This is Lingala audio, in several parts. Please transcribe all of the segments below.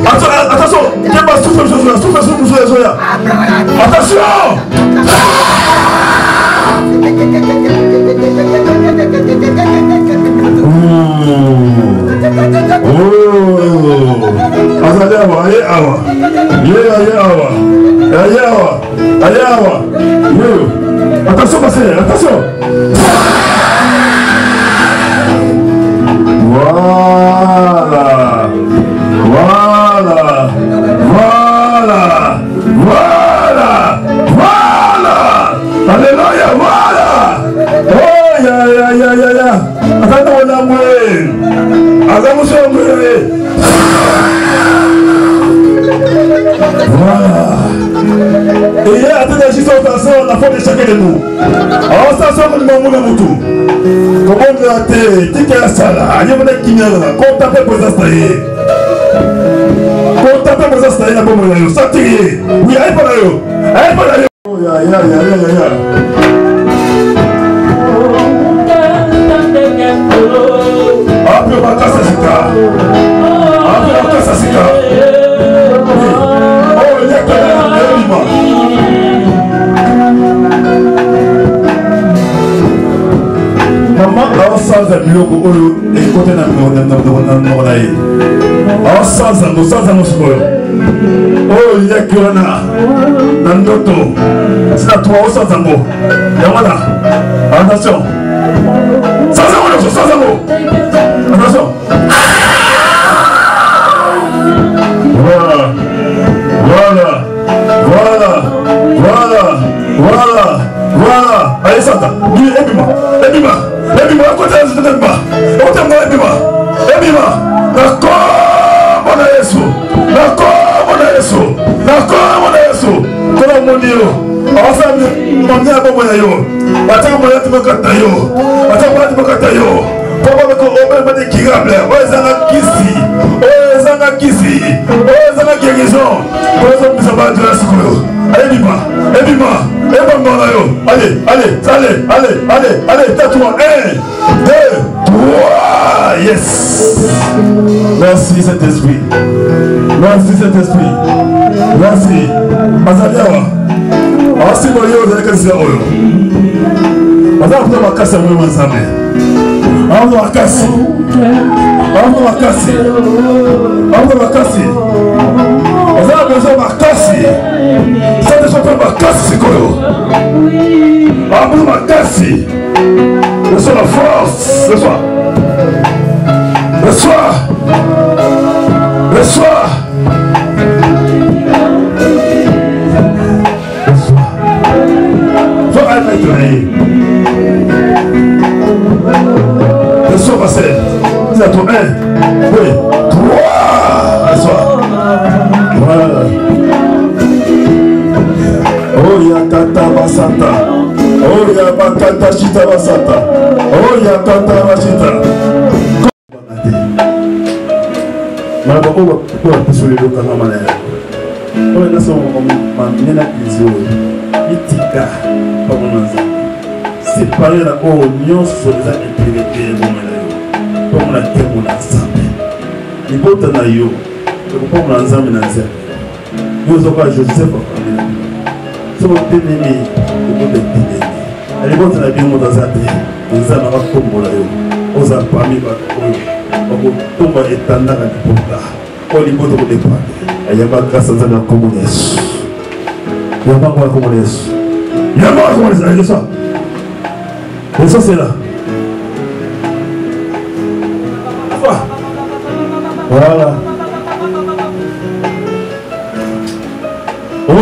Attention. Souffle. Attention. Attention, passer, attention. Voilà. Alléluia, voilà. Oh, ya. Attends, on a moué. Voilà. Et il y a des gens qui sont la forme de chacun de nous. Alors ça, c'est comme le tout. Comment on a été, tu es à ça là, il y a des qui viennent là, quand tu appelles pour ça, quand tu appelles pour ça, il y a pas de ça, oui, allez pas là. Oh, ya. Après, on va casser ce cas. Maman, sans biloko oyo ekote na ye. Sans sikoyo. Oh, yaki wana na ndoto. Sina toi sans zango. Ya wana. Attention. Sans zango. Attention. Voilà. Allez, Santa. Ebima. Écoutez, Ebima. D'accord, mon Yesu. Comment mon Dieu? Ensemble, mon Dieu, allez, tais-toi. 1, 2, 3, yes. Merci Saint-Esprit. Merci. Azaliawa. Asi moyo za kasi ya oyo. Azali kutoka makasi ya moyo manzame. Aongo makasi. Azali besoin makasi. Sante sopa makasi koyo. Aongo makasi. Reçois la force. Reçois. Reçois, passer. C'est à toi. 1, 2, 3. Reçois. Voilà. Oh, yakata basata. Oh, yakata shita basata. Oh, yakata basita. Mara ko pisole do kana mana. Oh, na so mamina kizo. Itika pa monanza. Séparer la union sur les intérêts comme la terre mon ensemble. Il faut que nayo, comme l'ensemble na nzela. Yo zoka Joseph pa. So tenemi, il faut tenemi. Elle faut na bien dans sa terre. Nzana va kombola yo. Oza parmi ba koyo. Bako tomba etanda ka dipota. Ko liboto ko dépendre. Ayaba grâce à la communauté. Yaba kwa communauté. Allez ça. Et ça c'est là. Voilà. On va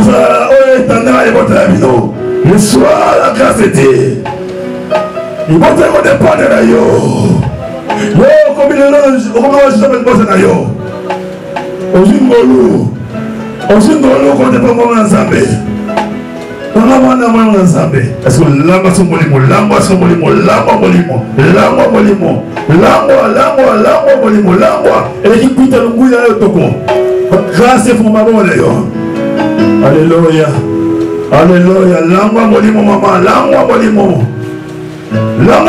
étendre les bottes à la vidéo. Le soir, la grâce était. Il va te dépendre de la yo. Yo, comme il est là, on va jamais te poser la yo. On joue ngolo, on dépend de Zambé. Est-ce que l'âme son molimo, et qui quitte le goût de toko. Grâce pour ma bonne. Alléluia. Alléluia. Langwa molimo, maman, langwa molimo. L'homme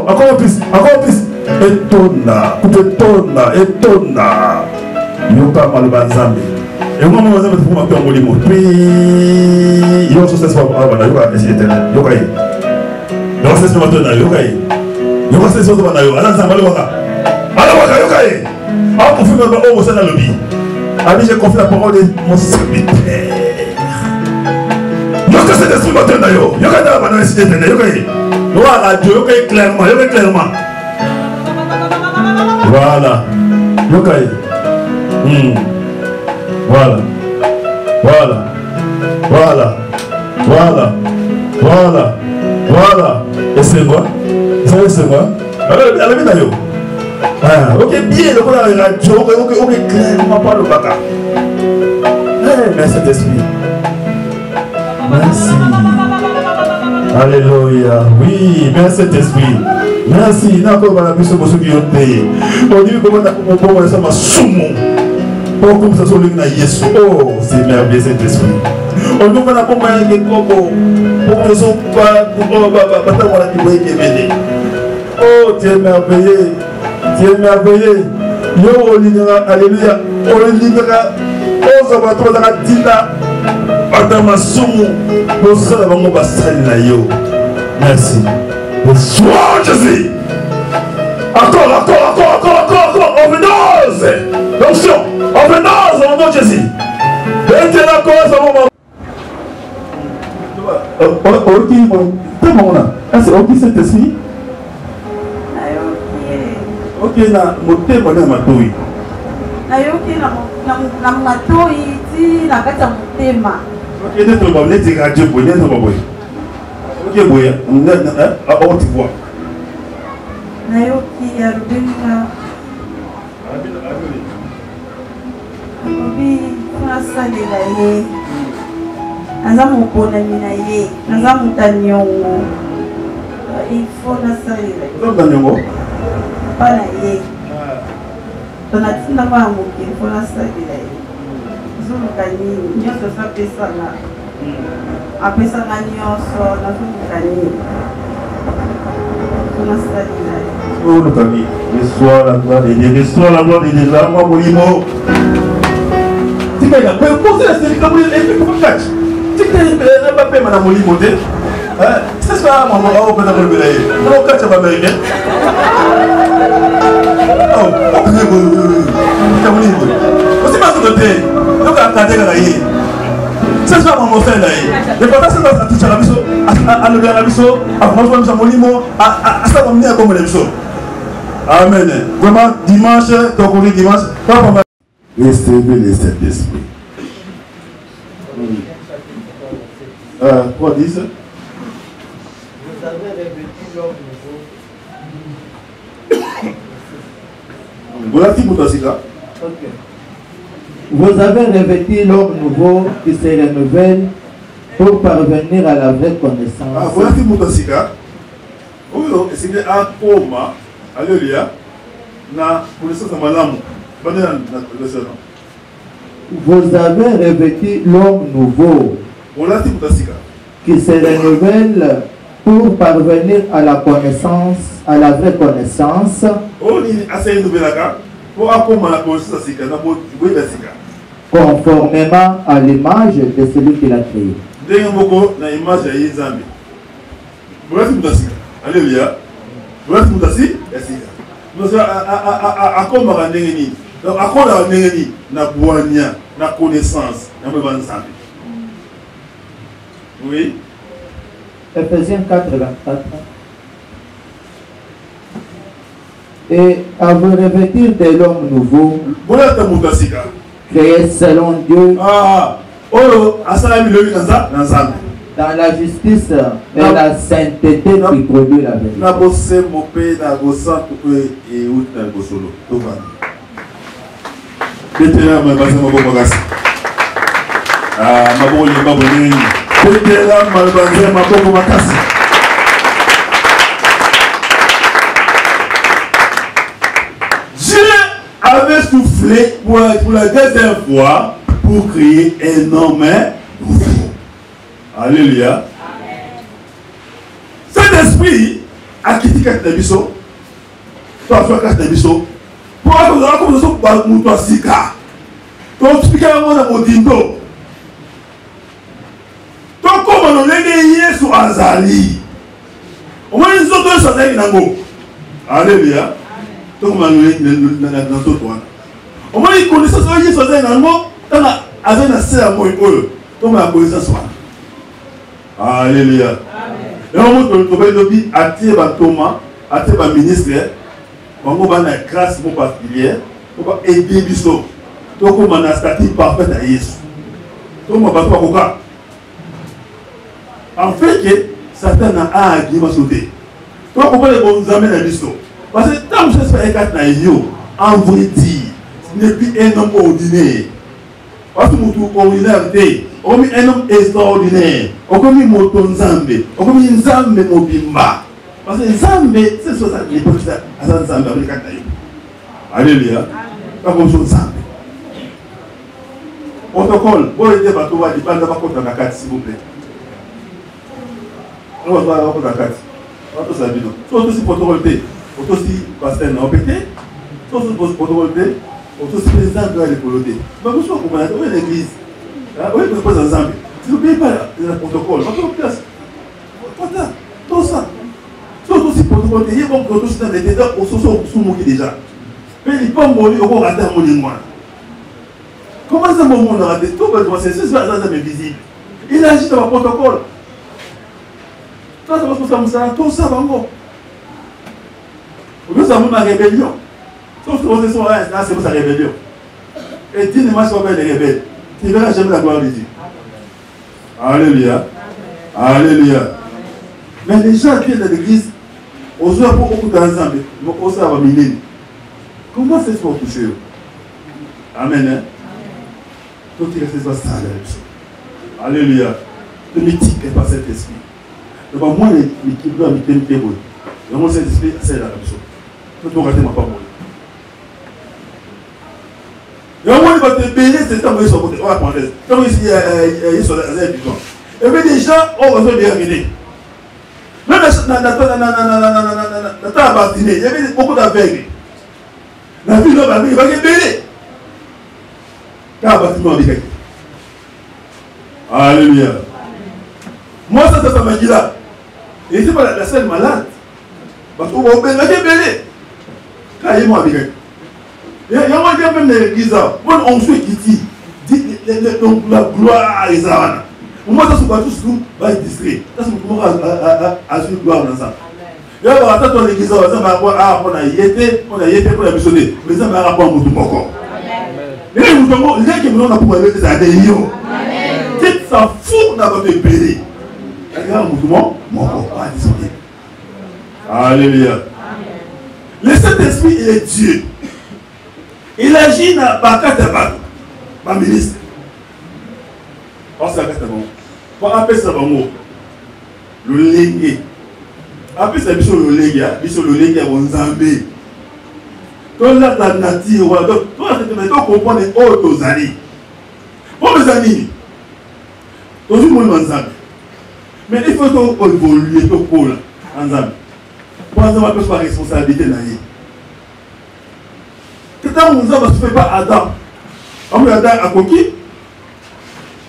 encore plus. Étonna. Yoka Malbanzambi. Et moi, je vais vous appeler un molimo. Puis, il y a aussi ce soir, yoka est éternel. Yoka est. Il y a aussi ce soir, yoka est. Il y a aussi ce soir, yoka est. Yoka est. Ah, confirme le bon au sein de la lobby. Ami, j'ai confié la parole de mon serviteur. Yoka c'est l'esprit matin d'ailleurs. Yoka est dans la cité éternelle. Yoka est. Voilà, yoka est clairement. Yoka est clairement. Voilà. Yoka est. Voilà. Et c'est moi. C'est moi. Alors, d'ailleurs. Ok, bien, le voilà la radio, ok, clairement pas le baka. Merci d'esprit. Merci. Alléluia. Oui, merci d'esprit. Merci. N'importe quoi la puissance pour ceux qui ont payé. On dit comment on peut ça m'a soumou. Oh, comme ça soit le Yesu. Oh, c'est merveilleux cet esprit. On nous va pour moi les coco. Pour que son pas pour voilà qui voyait qui venait. Oh, tu es merveilleux. Tu es merveilleux. Yo olingara alléluia. Olingara. Oh, ça va trop la dina. Adama sumu. Pour ça va mon bassin là yo. Merci. Sois Jésus. Encore. Overdose. Attention. Overdose au nom de Jésus. Et tu es là quoi ça va. C'est ok cet esprit. Ok na motema na matoi. Na yoki na matoi ti na kata motema. Ok neto ba neti radio boy neto ba boy. Ok boy on tu vois. Na yoki ya rubenga. Obi fasa de la ye. Naza mopona mina ye. Naza mutanyongo. Il faut na salila. Mutanyongo. Para ye. Tonatinda ba moki il faut na salila ye. Zuluka nini nyonso sa pesa na. Apesa na nyonso na zuluka nini. Na salila ye. Oh le kami, reçois la gloire de Dieu, reçois la gloire de Dieu, la moi molimo. Tika ya, mais poser la série comme il est comme catch. Tika ya pas payer madame molimo de. C'est ça maman, on peut pas le belayer. Non catch va américain. Oh, c'est molimo. Aussi pas de thé. Donc à cadet là yi. C'est ça maman fait là yi. Les patates c'est pas tout ça la biso, à le la biso, à François Michel molimo, à ça va venir comme les biso. Amen. Vraiment, dimanche, donc dimanche, pas pour recevez les Saint-Esprit. 3:10. Vous avez revêtu l'homme nouveau. Voilà, pour toi, ok. Vous avez revêtu l'homme nouveau qui se renouvelle pour parvenir à la vraie connaissance. Ah, voilà, pour toi, oui, c'est un coma. Alléluia. Na connaissance de malamu. Vous avez revêtu l'homme nouveau qui se renouvelle pour parvenir à la connaissance, à la vraie connaissance. Conformément à l'image de celui qui l'a créé. Alléluia. Voilà tout assis, donc na boania, na connaissance, na bebanzambi. Oui. Ephésiens 4:24. Et à vous revêtir de l'homme nouveau, créé selon Dieu, dans la justice et la sainteté qui produit la vérité. Dieu avait soufflé pour la deuxième fois pour créer un homme nouveau. Alléluia. Cet esprit a quitté le biseau. Toi, tu as fait le biseau. Pour avoir comme ça, tu as fait un sika. Tu as expliqué à moi dans mon dindo. Tu as comme on est sur Azali. Au moins, ils ont deux choses à dire. Alléluia. Tu as comme on est dans ton toit. Au moins, ils connaissent ça, ils sont dans le monde. Tu as un serment. Tu as connaissance. Alléluia. Et on montre que tu as attiré Thomas, attiré le ministre. On va avoir une grâce particulière. On va aider les gens. Tu as un statut parfait à Jésus. Tu as un en fait, Satan a un argument sauté. Tu as compris les bons amis dans l'histoire. Parce que tant que je fais un cas en vrai dire, ce n'est plus un homme ordinaire. Parce que mon ordinaire, on a un homme extraordinaire. On a mis un Nzambe. On a mis un Nzambe Mobimba. Parce que Nzambe, c'est ça qui est possible à Nzambe avec un taillot. Alléluia. Pas comme ça Nzambe. Protocole. Bon, il y a des bateaux, il n'y a pas de contre la carte, s'il vous plaît. On va voir contre la carte. On va tout ça, bidon. Soit aussi protocole, aussi pasteur non pété. Soit aussi protocole, aussi président de l'écologie. Mais vous savez comment on est l'église. Oui, vous pouvez ensemble. Si vous ne payez pas le protocole, on va place. Voilà, tout ça. Soit aussi protocole, il y a un protocole qui est dedans, on se sous déjà. Mais il peut mourir, on va rater mon lingua. Comment ça, mon monde a raté? Tout va être c'est visible. Il agit dans le protocole. Ça, c'est parce que tout ça va encore. Nous avons une rébellion. Sauf que c'est pour sa rébellion. Et dis, ne marche pas les rebelles. Tu ne verras jamais la gloire de Dieu. Alléluia. Alléluia. Mais les gens qui viennent de l'église, aux jours pour beaucoup d'ensemble, ils vont aussi avoir mille. Comment c'est pour toucher? Amen. Tout est resté sur ça. Alléluia. Ne m'étique pas cet esprit. Donc, moi, l'équipe doit m'éteindre très bon. Donc, moi, cet esprit, c'est la même chose. Tout le monde ne va pas mourir. Et au moins, il va te bénir, c'est ça, sur côté. On va prendre. Comme ici, il est sur la zone du temps. Et puis, les gens ont besoin de regarder. Même dans la bâtiment, il y avait beaucoup d'aveugles. La ville, il va être béni. Car le bâtiment est béni. Alléluia. Moi, ça m'a dit là. Et c'est pas la seule malade. Parce qu'on va être béni. Car il est moi béni. Il y a même des églises, on fait qui dit la gloire à Israël. Moi, ça se passe tout, va être distrait. Ça se passe à suivre gloire dans ça. Il y a un rapport dans l'église, on a été pour la missionner, mais ça va rapport à mon encore. Les gens qui me donnent pour aller des adhésions. Dites ça fout dans votre pays. Regarde mon corps, pas discuter. Alléluia. Le Saint-Esprit, il est Dieu. Il agit dans ma ministre. Oh, c'est la carte bon. Pour appeler ça bon. Le légué. Après ça, le légué à mon Zambé. Donc là, la nature, donc toi, tu comprends les autres amis. Pour mes amis, tout le monde est ensemble. Mais il faut évoluer tout pour ensemble. Pour ensemble, on peut pas responsabilité dans lui. Quand on ne fait pas Adam, on Adam a coquille.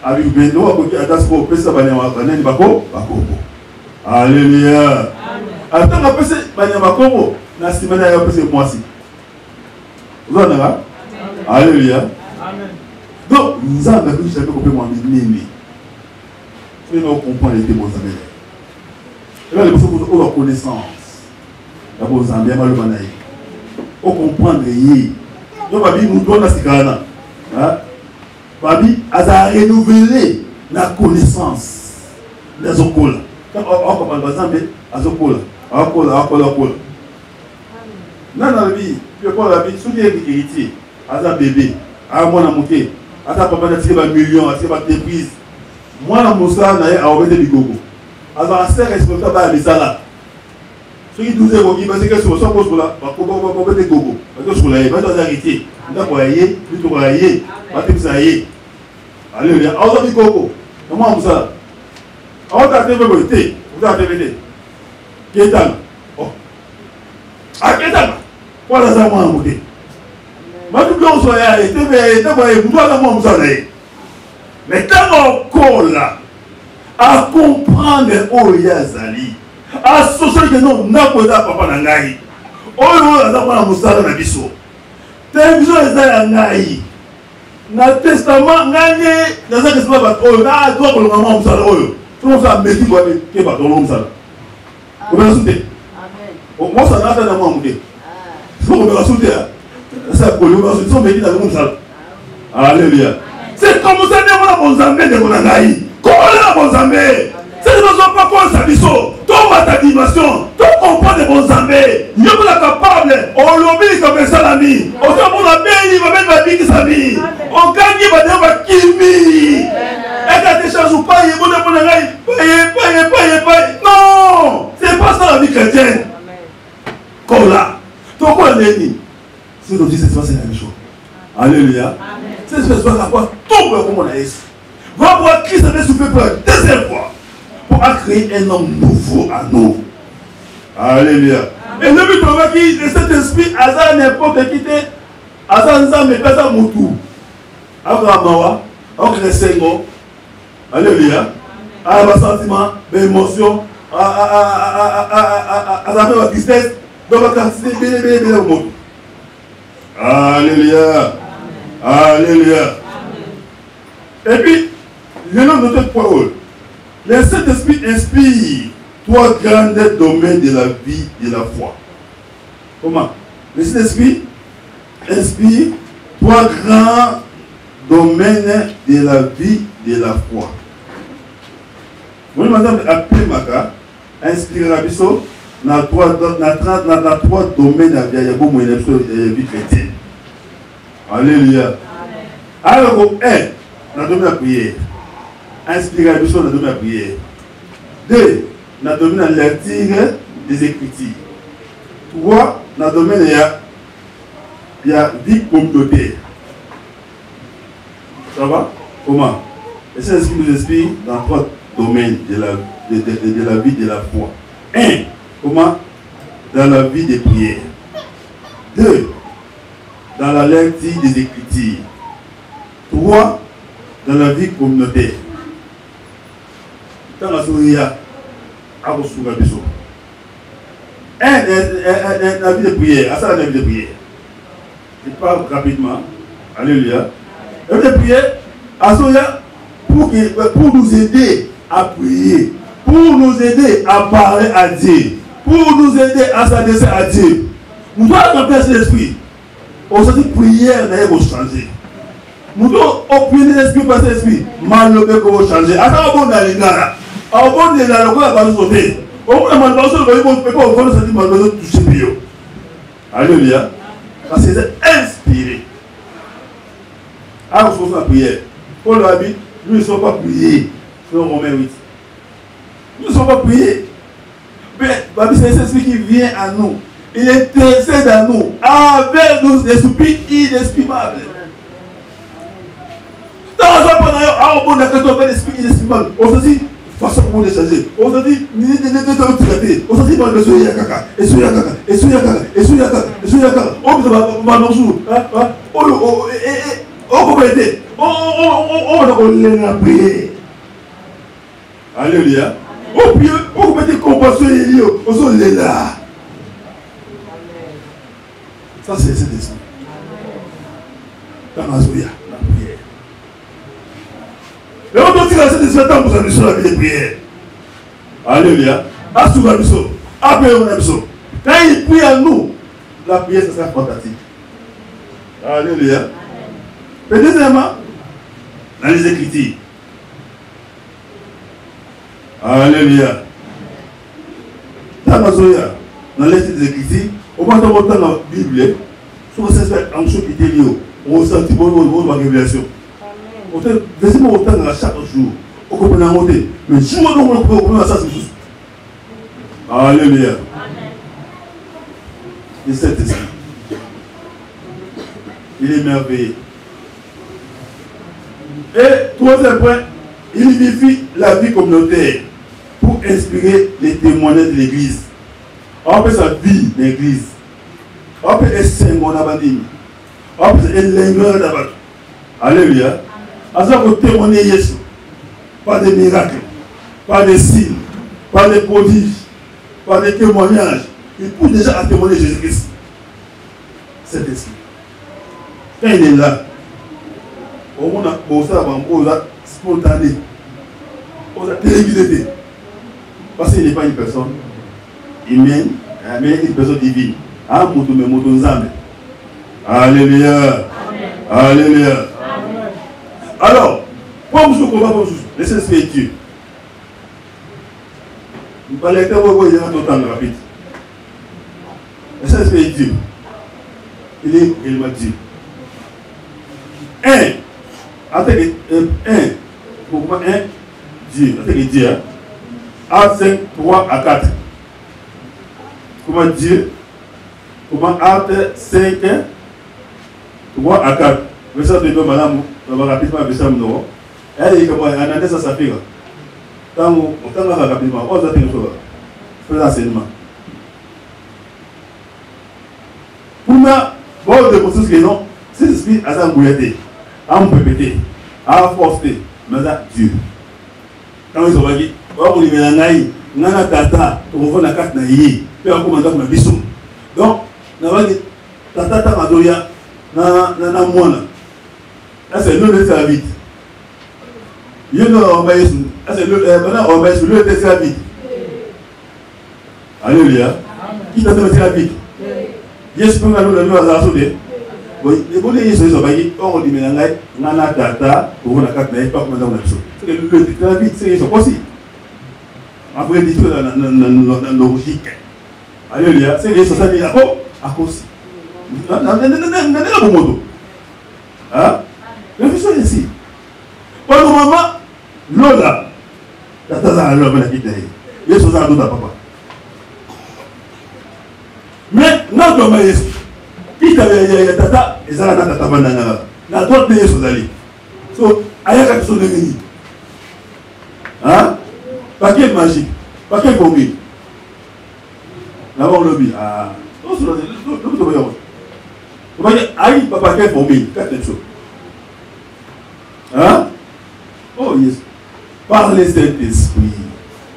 Avec Beno, a coquille, Adam se fait ça, alléluia. Attends, on peut se Banyamakobo, na simana ya pese moi si. Vous en avez? Alléluia. Donc, nous avons vu que complètement nini. Nous comprenons les bons amis. Et là, les personnes ont leur connaissance. La bonne amie, mal le manaï. On comprend les. Donc, Babi nous donne la cigana. Babi a renouvelé la connaissance des okola. Quand on comprend par exemple, les okola. Non, la vie, puis quoi la vie, ceux qui sont héritiers, à un bébé, à un mois à monter, à ta papa n'a tiré un million, à tirer des prises. Moi, la moussa n'a pas envoyé du gogo. À un cerf responsable à Bissala. Ceux qui nous ont dit, parce que sur le sol, pour la, pour des gogo, parce que sur la, parce que héritier, on a croyé, plutôt croyé, parce que ça y est. Alléluia. On a dit gogo. Comment on ça? On t'a TV, vous avez TV. Kétan. Oh. Ah, Kétan. Voilà ça, moi, mon Dieu. Je suis bien soigné, mais quand on là, à comprendre où il y a Zali, à associer que non, n'a pas papa Nangaï, oh, on a pas la moussala na biso. Télévision est à Nangaï. Dans le testament, Nangaï, dans le testament, on a droit pour le moment moussala. Tout le monde a métier pour aller qui va dans le moussala. Vous me soutenez? Moi, ça n'a pas de moi, mon Dieu. Vous me soutenez? Alléluia. C'est comme ça que nous avons Zambé de Monanaï. Comment nous avons Zambé? C'est que nous n'avons pas quoi ça biso. Tout ma dimension, tout comprend de bon Zambé. Nous sommes capables. On l'oublie comme ça l'ami. On s'en fout la paix, il va mettre ma vie qui s'amie. On gagne, il va dire ma kimi. Et quand tu changes ou pas, il va dire Monanaï. Paye. Non, c'est pas ça la vie chrétienne. Comme là. Donc on est dit. C'est l'objet, c'est la même chose. Alléluia. C'est ce que je vois tout comme on a dit. Va voir Christ avait souffert pour la deuxième fois. Pour créer un homme nouveau à nous. Alléluia. Et le but de cet esprit, Azar n'importe qui était, Azar Nzam n'est pas à Moutou. Abrahamawa, Okresengo. Alléluia. À ma sentiment, l'émotion, à la tristesse, dans la quantité, bien au monde. Alléluia. Alléluia. Et puis, le nom de notre parole. Le Saint-Esprit inspire trois grands domaines de la vie de la foi. Comment? Le Saint-Esprit inspire trois grands domaines de la vie de la foi. Vous voyez, madame, appelez Maka, inspirera biso dans trois domaines de la vie chrétienne. Alléluia. Alors, dans le domaine de la prière. Inspirera biso dans le domaine de la prière. 2. Dans le domaine de la lecture des Écritures. 3. Dans le domaine de la vie communautaire. Ça va? Comment? Et c'est ce qui nous inspire dans trois domaines de la vie de la foi. 1. Comment? Dans la vie des prières. 2. Dans la lecture des Écritures. 3. Dans la vie communautaire. Dans la souria, à vos souris. 1. La vie de prière. À ça, la vie de prière. Je parle rapidement. Alléluia. La vie de prière, à souria, pour nous aider à prier, pour nous aider à parler à Dieu, pour nous aider à s'adresser à Dieu. Nous devons remplacer l'esprit. On se dit prière d'ailleurs vous changer. Nous devons opprimer l'esprit par l'esprit. Mal le fait que vous changer. À ça, on a les gars. À bon de la loi, on va sauter. On va malheureusement, on ne peut pas voir ça dit malheureusement toucher bio. Alléluia. Parce que c'est inspiré. Alors, on se fait la prière. Paul a dit, nous ne sommes pas priés. Selon Romains 8. Nous ne sommes pas priés. Mais c'est l'esprit qui vient à nous. Il intercède à nous avec nous des soupirs inexprimables. Dans un pendant on a fait l'esprit inexprimable. On se dit, façon pour les changer. On se dit, on se dit, on se dit, on va prier. Alléluia. Au pied, on va mettre compassion et l'eau. On se l'est là. Ça, c'est cet esprit. Dans la prière. Et on doit dire à cet esprit, tant que vous avez sur la vie de prière. Alléluia. Assouvez nous. Appelez-nous. Quand il prie à nous, la prière, ça sera fantastique. Alléluia. Et deuxièmement, dans les Écritures. Alléluia. Dans les Écritures, au moment où on dans la Bible, si on s'espère en chose qui est lié, on ressent une révélation. On fait vraiment autant dans chaque jour. On comprend la montée. Mais si on comprend ça, c'est juste. Alléluia. Et cet esprit, il est merveilleux. Et troisième point, il unifie la vie communautaire. inspirer les témoignages de l'église. On peut sa vie d'église. On peut essayer mon abandon. On peut l'église d'abord. Alléluia. À ça, vous témoignez Jésus. Pas de miracles, pas de signes, pas de prodiges, pas de témoignages. Il pousse déjà à témoigner Jésus-Christ. C'est ainsi. Quand il est là, au monde a posé spontané, on a télévisé. Parce qu'il n'est pas une personne humaine, mais une personne divine. Alléluia. Alléluia. Alors, comme je comprends, laissez-moi Dieu. Vous parlez de temps rapide. Laissez-moi Dieu. Il est réellement Dieu. Pourquoi Dieu? Dieu. A 5, 3 à 4. Comment Dieu? Comment Acte 5, 3 à 4. Verset de madame, on va rapidement verset non. Elle est comme on a dit ça s'appelle. Quand on va rapidement, on va dire chose. Fais l'enseignement. Pour moi, bon de choses que non, c'est l'esprit à sa bouillette, à me répéter, à forcer, mais à Dieu. Quand ils ont dit, on lui met un aïe, on a tata, on va la carte naïe, puis on commence à me bisou. Donc, on va dire, tata tamadoya, na moana. C'est le de sa vie. Il y a c'est le de sa vie. Alléluia. Qui t'a donné sa vie? Yes, pour nous, à sauter. Les bonnets, ils sont envoyés, on dit, mais on a tata, on a carte naïe, pas comme dans la chose. C'est le de la vie, c'est possible. Après, il dit que dans nos logiques. Alléluia. C'est les sociétés à cause. Non, hein? Réfléchissons ici. Pour le moment, Lola, la taza à l'homme la quitte. Il y a chose à d'autres papa. Mais, non, comme il y a tata, et ça, la tata bandana. La droite de Yesu Zali. So, ayaka qui sont des génies. Hein? Paquet magique, paquet formé. Là-bas, on le dit. Ah, on se le dit. Vous voyez, aïe, papa, paquet formé. Quatre choses. Hein? Oh, yes. Par les Saint-Esprit.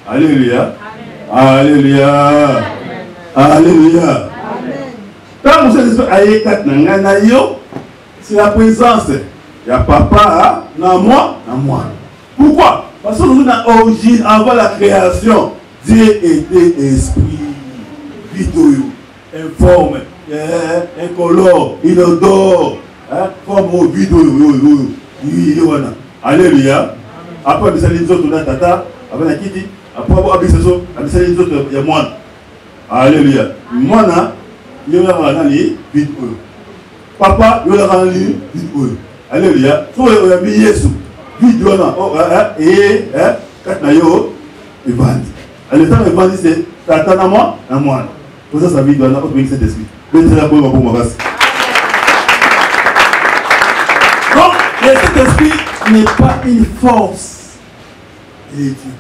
Alléluia. Alléluia. Alléluia. Quand vous êtes aïe, quatre nananayo, c'est la présence. Il y a papa, dans moi. Pourquoi? Parce que nous avons origine avant la création. Dieu était esprit, vidéo, informe, incolore, inodore, forme vidéo. Alléluia. Après, nous allons nous donner tata, après la kiti, après avoir abissé ça, nous allons il y a moi. Alléluia. Moi, il y a un vidéo. Papa, il y a un vidéo. Alléluia. Soit il y a mis Jésus. Vidéo là, et quand nayo, il vend. Le temps il vend, c'est tata na moi. Pour ça, sa vidéo là, on peut mixer des esprit. Mais c'est la bonne pour moi. Donc, cet esprit n'est pas une force. Il est Dieu.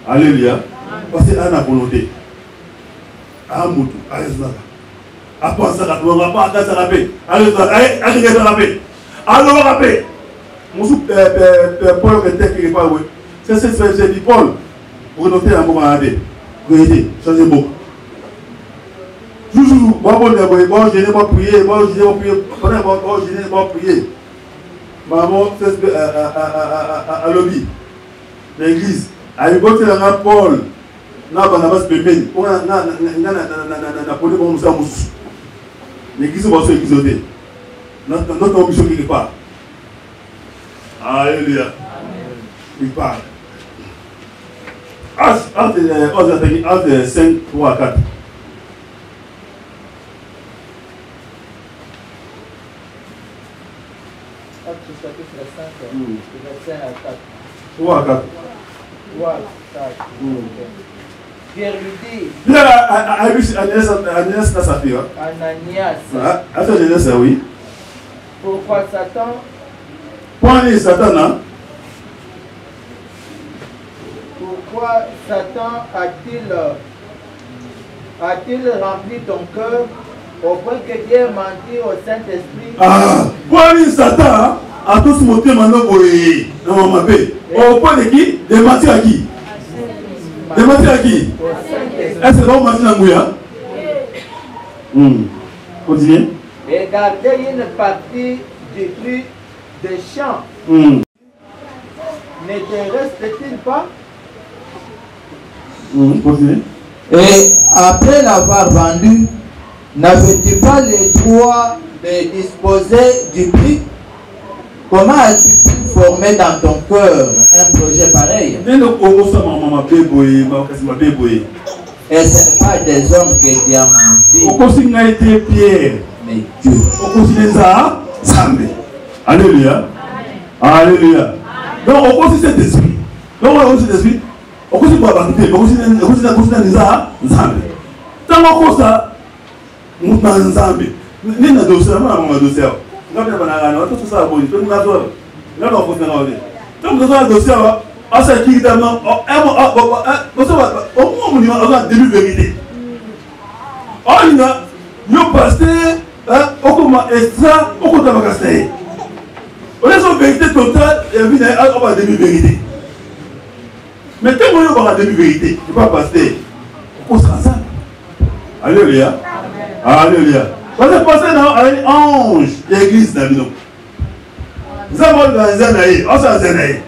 Alléluia. Parce qu'il a la volonté. À Moutou, à Ezra. À penser à la paix, à penser à la paix. À la paix. Alors, la paix. Mon Paul qui était quelque part, c'est du Paul. Pour noter un moment à aider. Vous aider, changez beaucoup. Toujours, bon, je n'ai pas prié, je n'ai pas prié. Maman, à lobby, l'église, à l'époque, il y a Paul, on a l'église va se exaucer. Notre mission quelque part. Alléluia. Il parle. Acte 5, 3, 4. Acte chapitre 5, verset 4. 3 à 4. 3 à 4. Pierre lui dit. Ananias. Oui. Pourquoi Satan? fois Satan a-t-il rempli ton cœur au point que Dieu ait menti au Saint-Esprit? Ah, quoi Satan a tous monté maintenant pour ma paix. Au point de qui? De mentir à qui? De mentir à qui? Est-ce que vous mentez à Mouya? Continuez. Et garder une partie du fruit des champs. Ne te reste-t-il pas? Continuez. Et après l'avoir vendu, n'avais-tu pas le droit de disposer du prix? Comment as-tu pu former dans ton cœur un projet pareil? Et ce n'est pas des hommes que Dieu a menti, mais Dieu. Alléluia. Alléluia. Donc, on consiste cet esprit. Donc, on consiste cet esprit. On consiste pas à banquer. On consiste à Nzambe. Tant qu'on ça, nous sommes Nzambe. Nous sommes dossier. Nous sommes dossier. Nous sommes tout ça. Nous sommes dossier. Nous sommes dossier. On s'est dit que on a début vérité. On a nous pasteur, on commence extra, on commence à casser. On est sur vérité totale et on va début vérité. Mais quand on va début vérité, il va passer. On se rassemble. Alléluia. Alléluia. Parce que passer dans un ange d'église dans nous. Nous avons dans un Zanaï, on s'en Zanaï.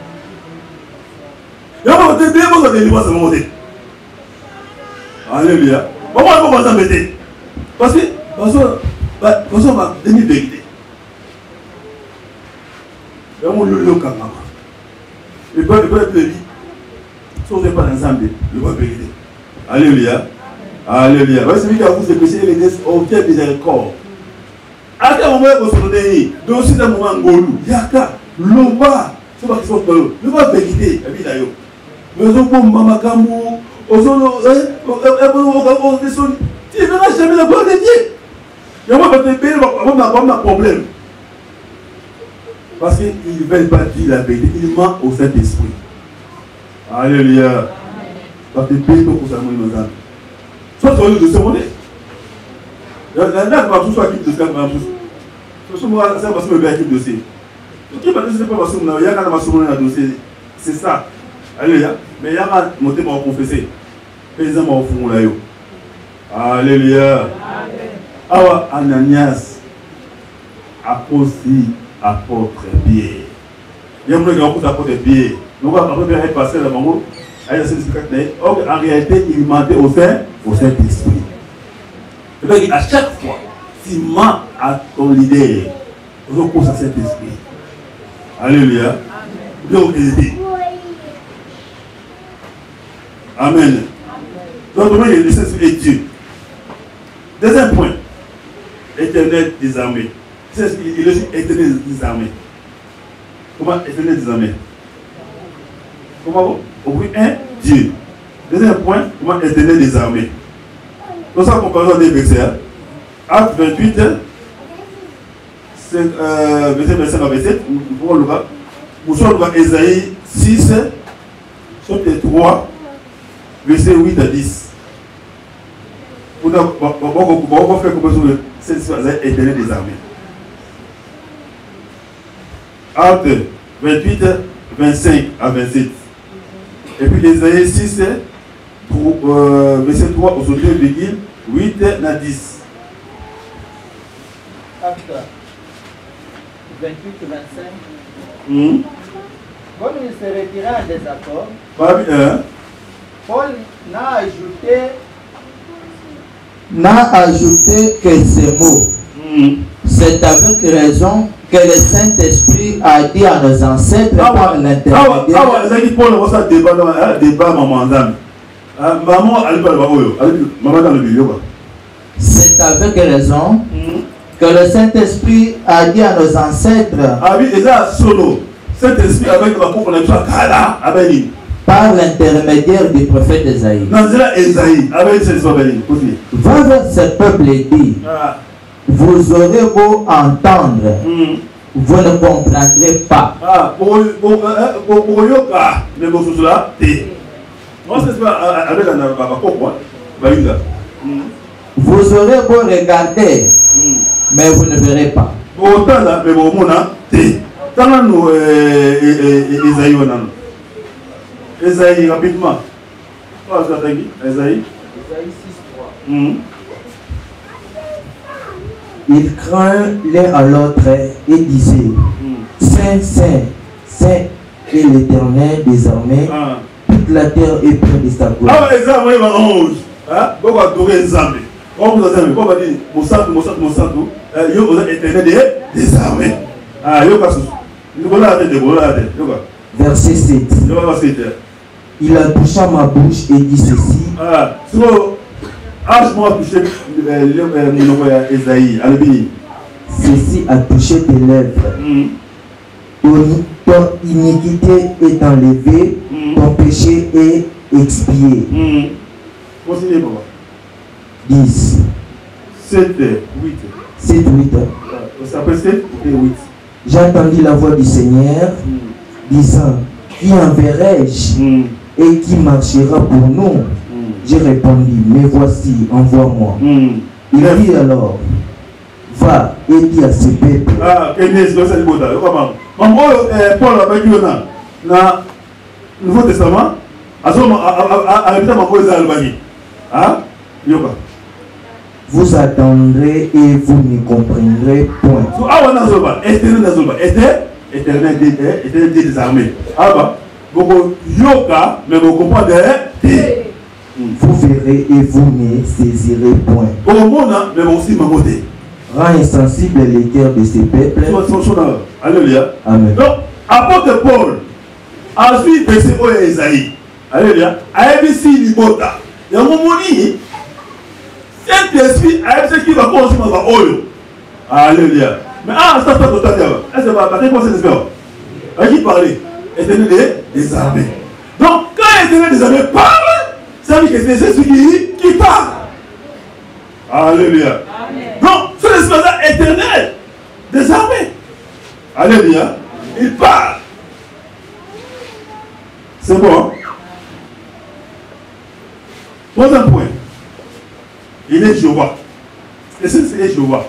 Et on va voter bien pour que les livres se montent. Alléluia. Pourquoi on va s'embêter? Parce que on va demi vérité. Et on va le calme. Le peuple dit, si on n'est pas ensemble, le peuple vérité. Alléluia. Alléluia. Voici celui qui a poussé le péché et les dés au cœur miséricorde. À quel moment vous se donnez? Donc si c'est un moment ngolou, yaka, lomba, c'est pas qu'ils sont dans le va vérité. Et puis d'ailleurs, mais on peut mamakamou, on solo, tu ne verras jamais la gloire de Dieu. Et moi, je vais te payer, on n'a pas de problème. Parce qu'ils ne veulent pas dire la vérité, ils mentent au Saint-Esprit. Alléluia. Parce que payer ton constamment innocent. Soit sur le dossier monnaie. Là, je vais tout soit qui dossier, je vais tout. Moi, c'est parce que je vais équipe dossier. Qui va dire que c'est pas parce que il y a quand même un dossier. C'est ça. Alléluia. Mais il y a un moté pour confesser. Les hommes au fond là. Alléluia. Awa Ananias apôtre Pierre. Il y a un grand apôtre Pierre. Nous allons après passer la maman. En réalité, il mentait au Saint-Esprit. C'est-à-dire qu'à chaque fois, s'il ment à ton leader, on repose à Saint-Esprit. Alléluia. Donc, amen. Donc, il est le Saint-Esprit est Dieu. Deuxième point, éternel des armées. Il est aussi éternel des armées. Comment éternel des armées? Comment? Au point 1, Dieu. Deuxième point, comment éternel des armées. Pour ça, comparaison des versets. Acte 28, verset 5 à 27. Nous sommes dans Ésaïe 6, chapitre 3, verset 8 à 10. On va faire comparaison de cette éternel des armées. Acte 28, 25 à 27. Et puis Ésaïe 6, verset 3 au 8 à 10. Acte 28 25. Comme il se retira en désaccord, Paul n'a ajouté que ces mots. C'est avec raison que le Saint-Esprit a dit à nos ancêtres par l'intermédiaire. C'est avec raison que le Saint-Esprit a dit à nos ancêtres par l'intermédiaire du prophète Esaïe. Va vers ce peuple et dit, vous aurez beau entendre, vous ne comprendrez pas. Moi, c'est pas avec la quoi. Vous aurez beau regarder, mais vous ne verrez pas. Autant là, mais bon, mon a, tant nous, Esaïe, Esaïe, rapidement. Esaïe 6:3. Ils craint l'un à l'autre et disaient Saint, Saint, Saint est l'Éternel des armées. Toute la terre est pleine de sa gloire. Ah, les armes, ils vont rouge. Hein? Pourquoi adorer les armes? Comme vous avez dit, pourquoi dire mon santo, il y a éternel des armées. Ah, il y a pas de Verset 7. Il a touché ma bouche et dit ceci. Ah, je m'en touché Esaïe. Ceci a touché tes lèvres. Ton iniquité est enlevée, ton péché est expié. Continuez, papa. 10. 7, 8. 7, 8. Ça peut 7 et 8. J'ai entendu la voix du Seigneur disant, qui enverrai-je et qui marchera pour nous? J'ai répondu, mais voici, envoie-moi. Il dit alors, va et dis à ce peuple. Ah, Kenès, c'est le bon. Comment Paul a dit dans le Nouveau Testament, à l'habitant de l'Albanie. Ah, Yoka. Vous attendrez et vous ne comprendrez point. Ah, on a Zoba, éternel des armées. Ah, bah, beaucoup Yoka, mais vous comprenez. Vous verrez et vous ne saisirez point. Au monde, mais aussi ma beauté. Rends insensible les cœurs de ces peuples. Alléluia. Amen. Donc, apôtre Paul, ensuite de ce Esaïe. Alléluia. ABC Libota. Il y a un moment donné, cet esprit, ce qui va construire ma oyo. Alléluia. Mais ça fait tout à l'heure. Est-ce que va passer pour cet esprit? À qui parler? Éternel des armées. Donc, quand l'éternel des armées parle, ça veut dire que c'est celui qui parle. Alléluia. Donc, ce esprit éternel des armées. Alléluia. Il parle. C'est bon. Troisième point. Il est Jéhovah. Et c'est Jéhovah.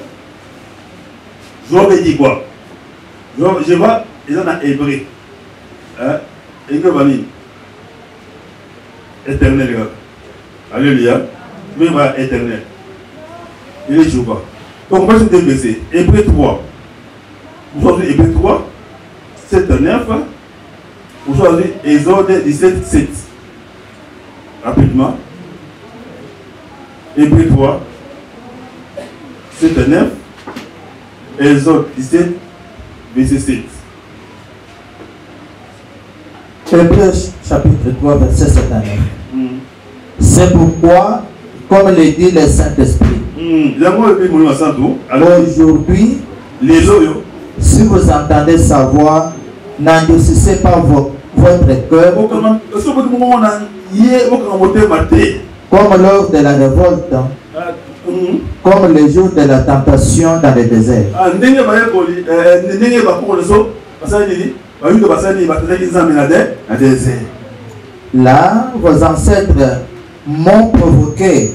Jéhovah dit quoi? Jéhovah, il en a hébreu. Et que va dire? Éternel. Alléluia. Mais voilà, éternel. Il est Jéhovah. Donc, on va se déplacer. Hébreu 3. Aujourd'hui, Hébreu 3, 7 à 9. Aujourd'hui, Exode 17, 7. Rapidement. Hébreu 3, 7 à 9. Exode 17, verset 7. Hébreu chapitre 3, verset 7 à 9. C'est pourquoi, comme le dit le Saint-Esprit, aujourd'hui, si vous entendez sa voix, n'endurcissez pas votre cœur comme lors de la révolte, comme les jours de la tentation dans le désert. Là, vos ancêtres m'ont provoqué,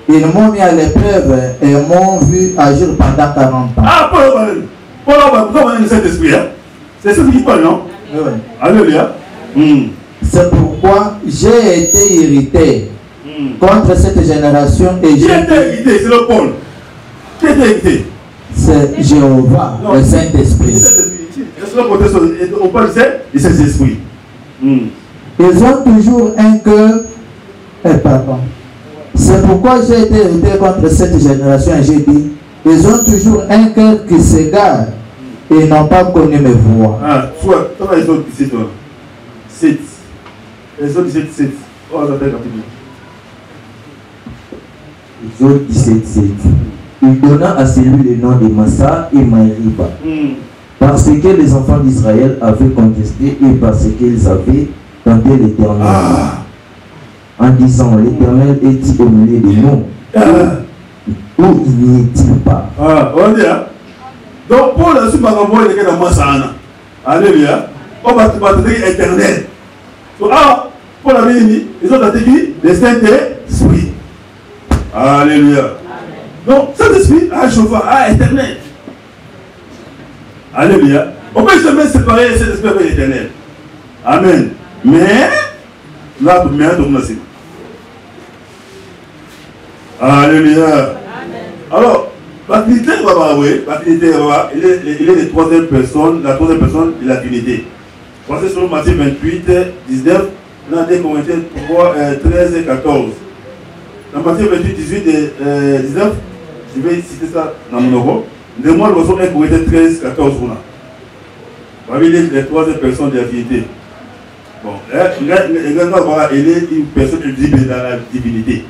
ils m'ont mis à l'épreuve et m'ont vu agir pendant 40 ans. Ah, Paul, c'est Saint-Esprit, c'est ce qui parle, non? Oui. Alléluia. C'est pourquoi j'ai été irrité contre cette génération et qui était irrité? C'est le Paul. Qui était irrité? C'est Jéhovah, le Saint-Esprit. On parle de Saint-Esprit. Ils ont toujours un cœur. Pardon. C'est pourquoi j'ai été irrité contre cette génération et j'ai dit, ils ont toujours un cœur qui s'égare et n'ont pas connu mes voix. Ah, soit, toi, ils ont 17 ans. 7. Ils ont 17, 7. Oh, ça fait rapidement. Ils ont 17, 7. Il donna à celui le nom de Massa et Maïriba. Parce que les enfants d'Israël avaient contesté et parce qu'ils avaient tenté l'Éternel. En disant, l'Éternel est-il au milieu de nous? Ou il n'y est-il pas? On dit, donc Paul a su ma voix et dans Massana. Alléluia. On va te battre éternel. Pour la béni, ils ont daté qui? Le Saint-Esprit. Alléluia. Donc, Saint-Esprit a un chauffeur, a éternel. Alléluia. On peut jamais séparer cet esprit avec l'éternel. Amen. Mais, là, tout le monde aussi. Alléluia. Alors, la Trinité, il est de troisième personne, la troisième personne de la Trinité. Pensez sur Matthieu 28, 19, dans 2 Corinthiens 3, 13 et 14. Dans Matthieu 28, 18 et 19, je vais citer ça dans mon euro. De moi, nous sommes 1 Corinthiens 13, 14. Il est les troisième personne de la Trinité. Bon, il est une personne invisible dans la divinité.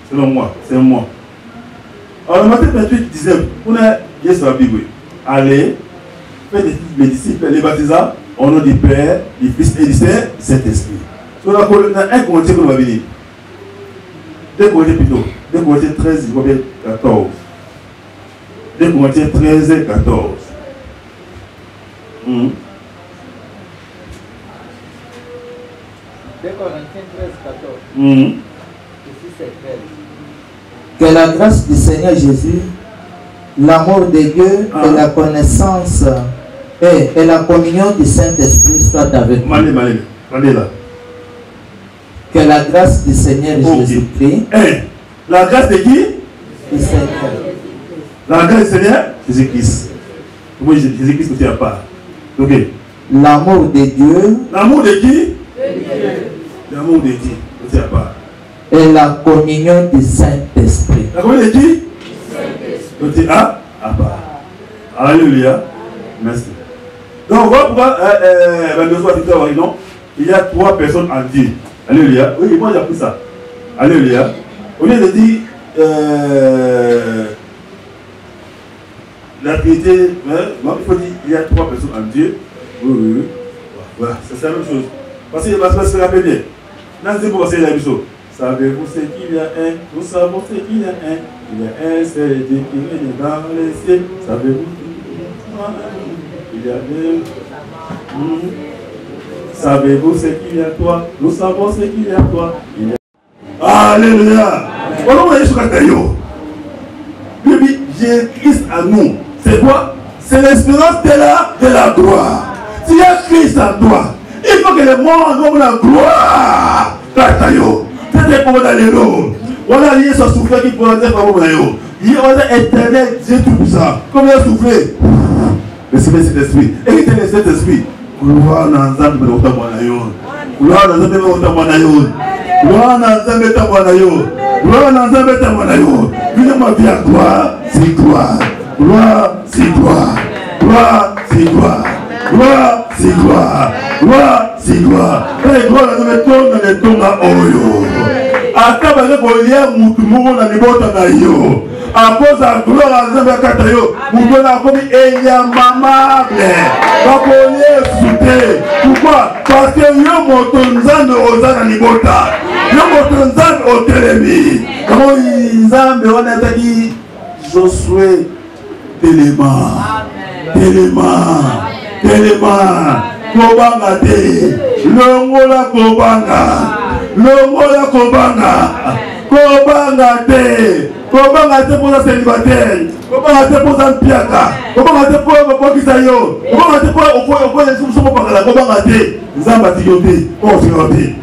Selon moi, c'est moi. Alors, Matthieu 28, 19, on a dit sur la Bible. Allez, faites mes disciples, les baptisants, au nom du Père, du Fils et du Saint-Esprit. Donc, on a un Corinthiens qu'on va venir. 2 Corinthiens plutôt. 2 Corinthiens 13, 14. 2 Corinthiens 13, 14. 2 Corinthiens 13, 14. Que la grâce du Seigneur Jésus, l'amour de Dieu et la connaissance et la communion du Saint-Esprit soient avec nous. Que la grâce du Seigneur Jésus-Christ. La grâce de qui? Du Seigneur. La grâce du Seigneur Jésus-Christ. Comment Jésus-Christ ne tient pas? Ok. L'amour de Dieu. L'amour de qui? L'amour de qui ne tient pas? Et la communion du Saint-Esprit. La communion de qui? Saint-Esprit. Ah, pas. Alléluia. Merci. Donc, voilà pourquoi il y a 3 personnes en Dieu. Alléluia. Oui, moi j'ai appris ça. Alléluia. Au lieu de dire la Trinité, il faut dire il y a 3 personnes en Dieu. Oui. Voilà, c'est la même chose. Parce qu'il va se rappeler bien. Dans ce pour passer la mission. Savez-vous ce qu'il y a un? Nous savons ce qu'il y a un. Il y a un seul Dieu qui est dans les cieux. Savez-vous? Il y a deux. Savez-vous ce qu'il y a toi? Nous savons ce qu'il y a toi. Alléluia. Jésus-Christ à nous. C'est quoi? C'est l'espérance de la gloire. S'il y a Christ en toi, il faut que le monde ait la gloire. Katayo. C'est pour d'aller là. Voilà, il y a ce souffle qui peut être par moi. Il y a éternel Dieu tout ça. Comme il a soufflé. Recevez cet esprit. Évitez cet esprit. Gloire dans l'ensemble de notre moyen. Gloire dans l'ensemble de notre moyen. Gloire dans l'ensemble de notre moyen. Gloire dans l'ensemble de notre moyen. Venez-moi bien, gloire, c'est gloire. Gloire, c'est gloire. Gloire, c'est gloire. Gloire, c'est gloire. Gloire, c'est gloire. Et gloire dans le ton à Oyo. Akabane kolia mutu mungu na libota na yo. Apoza gloire à Zambia Katayo. Mutu na komi enyamamable. Bakolie soute. Pourquoi? Parce que yo moto nzambe oza na libota. Yo moto nzambe otelemi. Kamo nzambe wana taki Josué Téléma. Téléma. Kobanga te. Longola kobanga. Longola kobanga te pour la célibataire, kobanga te pour la piaka, kobanga te pour kisayo, kobanga te pour les soupçons pour la kobanga te, nzamba tiyote, pour tiyote,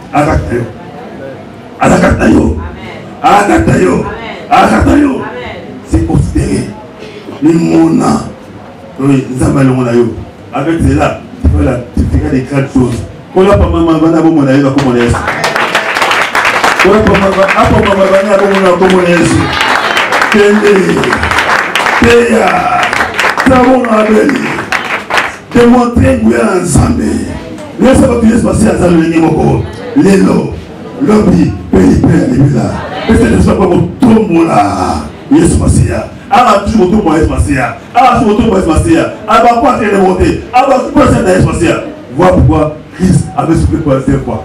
akatayo, c'est considéré, limona, nzamba limona yo, avec cela, tu fais des grandes choses. Quand la maman va bon mon aïe va comme on est. Quand la maman va comme on est. Kende, Teya, Savon Abel, démontrer que vous êtes ensemble. Laissez votre pièce passer à Zalou Nimoko, Lélo, Lobby, Pélipé, Libula. Laissez le soir pour tout le monde là. Yes, Massia. Ah, toujours tout le monde est Massia. Ah, toujours tout le monde est Massia. Ah, bah, quoi, c'est remonté. Ah, bah, tout le monde est Massia. Voilà pourquoi Christ avait soufflé pour la dernière fois.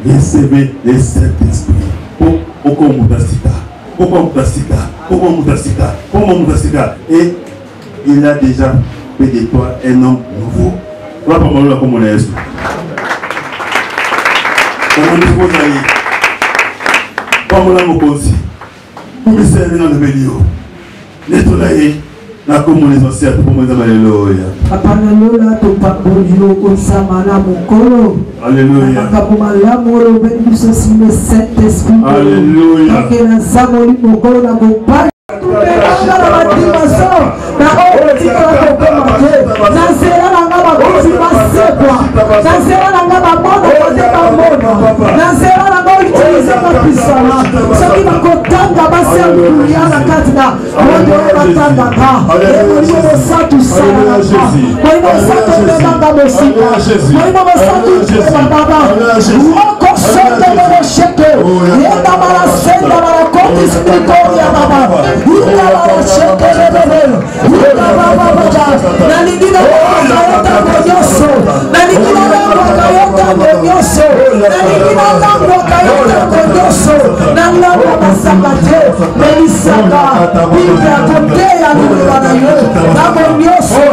Recevez les Saint-Esprit. Pourquoi et il a déjà fait de toi un homme nouveau. Voilà pour moi comme on est. Pamola Mokonzi. Mais c'est un nom de Bélio. Netolaye. Na komunizo sia tupomoza haleluya. Apana lola to pabojo osamana mokolo. Haleluya. Akabumala moro beni sosime Saint-Esprit. Haleluya. Akena samoli mokolo na bopa. Tupelanga na matimaso. Na otika na kokomate. Na sera na ngaba kofi masekwa. Na sera na ngaba mono kote bamono. Na sera na ngaba utilize mapisana. Soki bakotanga basi akuyana katina. Wande batanga ka. Moimo satu sana ka. Moimo satu bebanga mosika. Moimo satu bebanga. Moko sote bebo sheke. Yenda mara senda mara koti spiritoria baba. Yenda mara sheke bebe. Yenda baba baba. Na ningine wakayota konyoso. Na ningine wakayota konyoso. Na ningine wakayota konyoso. Na ningine masakate. Melisaka. Biblia kotea nilibana yo. Na konyoso.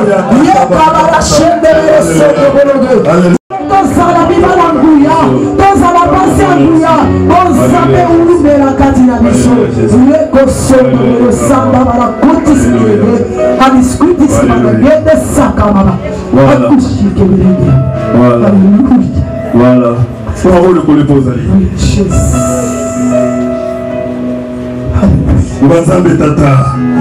Yenda mara shende bebe bologe. Tozala biba na nguya, tozala pasi ya nguya, ozabe ulumela kati na biso. Leko somo lelo samba bara kuti sikebe, abiskuti sikama gede saka mama. Akushike bilenge. Voilà. Voilà. Parole qu'on les pose à lui. Bazambe tata.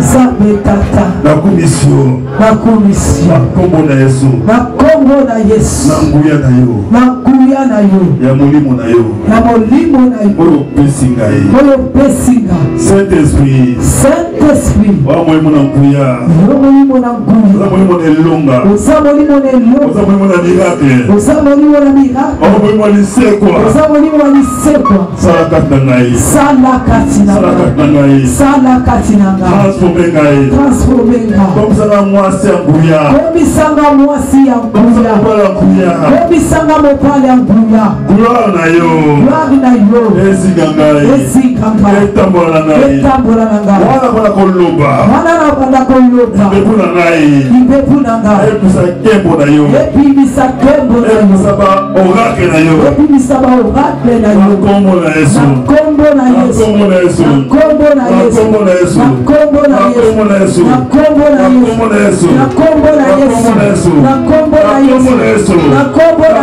Zambe tata. La commission. La commission. Kombo na Yesu. Na kombo na Yesu. Na nguya na yo. Na nguya na yo. Ya molimo na yo. Ya molimo na yo. Oyo pesinga ye. Oyo pesinga. Saint-Esprit. Saint-Esprit. Wa molimo na nguya. Yo molimo na nguya. Oza molimo na elonga. Oza molimo na elonga. Oza molimo na miracle. Oza molimo na miracle. Oza molimo na lisekwa. Oza molimo na lisekwa. Sala kati na ngai. Sala kati na ngai. Sala kati na ngai. Sala kati na ngai. Transforme ngai. Transforme ngai. Komisanga mwasi ya nguya. Komisanga mwasi ya nguya. Komisanga mopale ya nguya. Komisanga mopale ya nguya. Gloire na yo. Gloire na yo. Ezinga ngai. Ezinga ngai. Etambola na ngai. Etambola na ngai. Wana bana koloba. Wana na bana koloba. Ibepu na ngai. Ibepu na ngai. Episa kembo na yo. Epimisa kembo na yo. Episa ba oracle na yo. Epimisa ba oracle na yo. Kombo na Yesu. Kombo na Yesu. Kombo na Yesu. Kombo na Yesu. Kombo na Yesu. Kombo na Yesu. Kombo na Yesu. Kombo na Yesu. Kombo na Yesu. Kombo na Yesu. Kombo na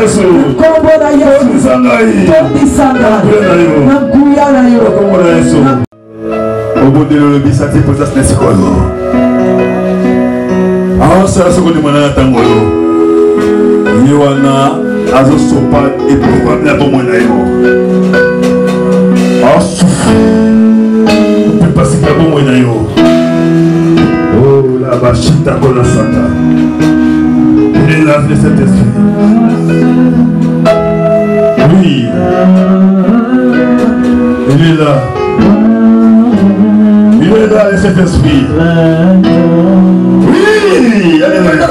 Yesu. Kombo na Yesu. Tondi sangai. Na kuya na yo. Kombo na Yesu. Obodelo le bisati posa snesikolo. Aho sala soko ni mwana tangolo. Yewana azo sopa et probable la bombe na yo. Ah souffle. On peut passer la bombe na yo. Oh la bachita kola santa. Il est là de cet esprit. Oui. Il est là. Il est là de cet esprit. Oui. Alléluia.